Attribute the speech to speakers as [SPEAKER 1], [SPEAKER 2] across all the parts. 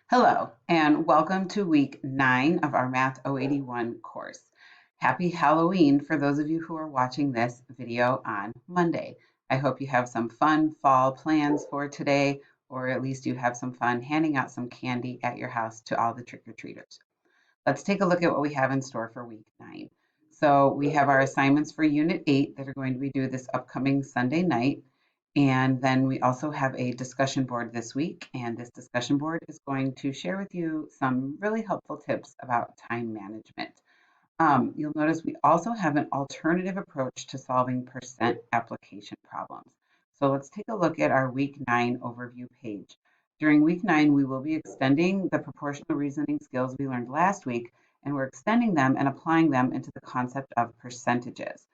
[SPEAKER 1] Hello, and welcome to week 9 of our MAT081 course. Happy Halloween for those of you who are watching this video on Monday. I hope you have some fun fall plans for today, or at least you have some fun handing out some candy at your house to all the trick-or-treaters. Let's take a look at what we have in store for week 9. So we have our assignments for Unit 8 that are going to be due this upcoming Sunday night. And then we also have a discussion board this week, and this discussion board is going to share with you some really helpful tips about time management. You'll notice we also have an alternative approach to solving percent application problems. So let's take a look at our week 9 overview page. During week 9, we will be extending the proportional reasoning skills we learned last week, and we're extending them and applying them into the concept of percentages.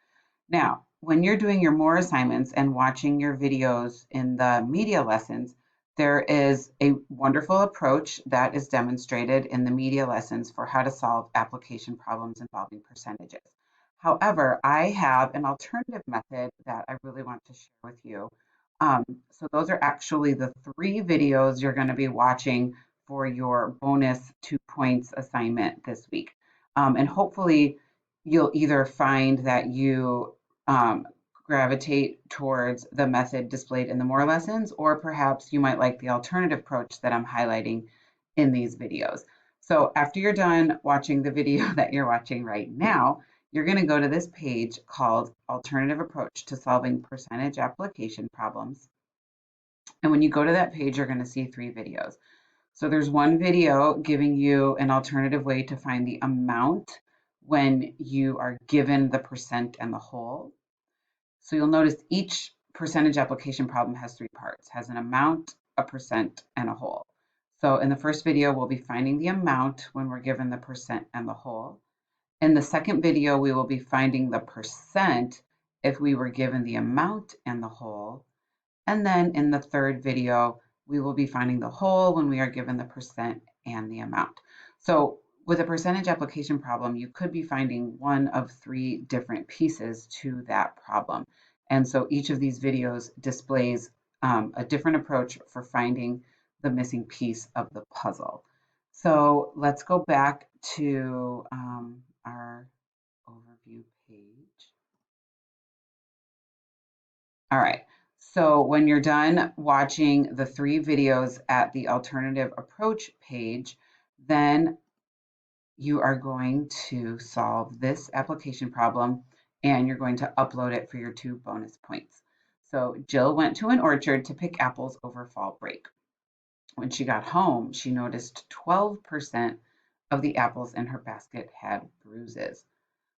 [SPEAKER 1] Now, when you're doing your more assignments and watching your videos in the media lessons, there is a wonderful approach that is demonstrated in the media lessons for how to solve application problems involving percentages. However, I have an alternative method that I really want to share with you. So those are actually the 3 videos you're going to be watching for your bonus 2 points assignment this week. And hopefully you'll either find that you gravitate towards the method displayed in the more lessons, or perhaps you might like the alternative approach that I'm highlighting in these videos. So after you're done watching the video that you're watching right now, you're going to go to this page called Alternative Approach to Solving Percentage Application Problems. And when you go to that page, you're going to see 3 videos. So there's one video giving you an alternative way to find the amount when you are given the percent and the whole. So you'll notice each percentage application problem has 3 parts, has an amount, a percent, and a whole. So in the first video, we'll be finding the amount when we're given the percent and the whole. In the second video, we will be finding the percent if we were given the amount and the whole. And then in the third video, we will be finding the whole when we are given the percent and the amount. So with a percentage application problem, you could be finding one of 3 different pieces to that problem. And so each of these videos displays a different approach for finding the missing piece of the puzzle. So let's go back to our overview page. All right. So when you're done watching the 3 videos at the alternative approach page, then you are going to solve this application problem and you're going to upload it for your 2 bonus points. So Jill went to an orchard to pick apples over fall break. When she got home, she noticed 12% of the apples in her basket had bruises.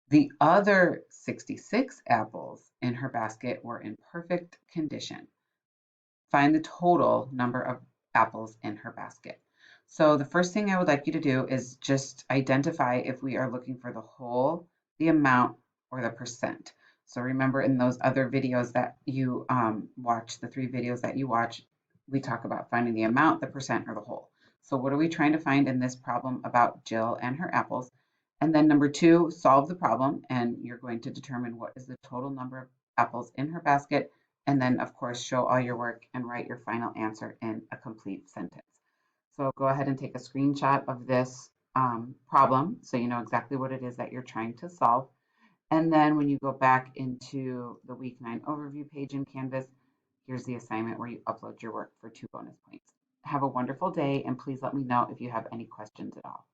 [SPEAKER 1] The other 66 apples in her basket were in perfect condition. Find the total number of apples in her basket. So the first thing I would like you to do is just identify if we are looking for the whole, the amount, or the percent. So remember in those other videos that you watch, the 3 videos that you watch, we talk about finding the amount, the percent, or the whole. So what are we trying to find in this problem about Jill and her apples? And then number 2, solve the problem, and you're going to determine what is the total number of apples in her basket, and then of course show all your work and write your final answer in a complete sentence. So go ahead and take a screenshot of this problem so you know exactly what it is that you're trying to solve. And then when you go back into the week 9 overview page in Canvas, here's the assignment where you upload your work for 2 bonus points. Have a wonderful day, and please let me know if you have any questions at all.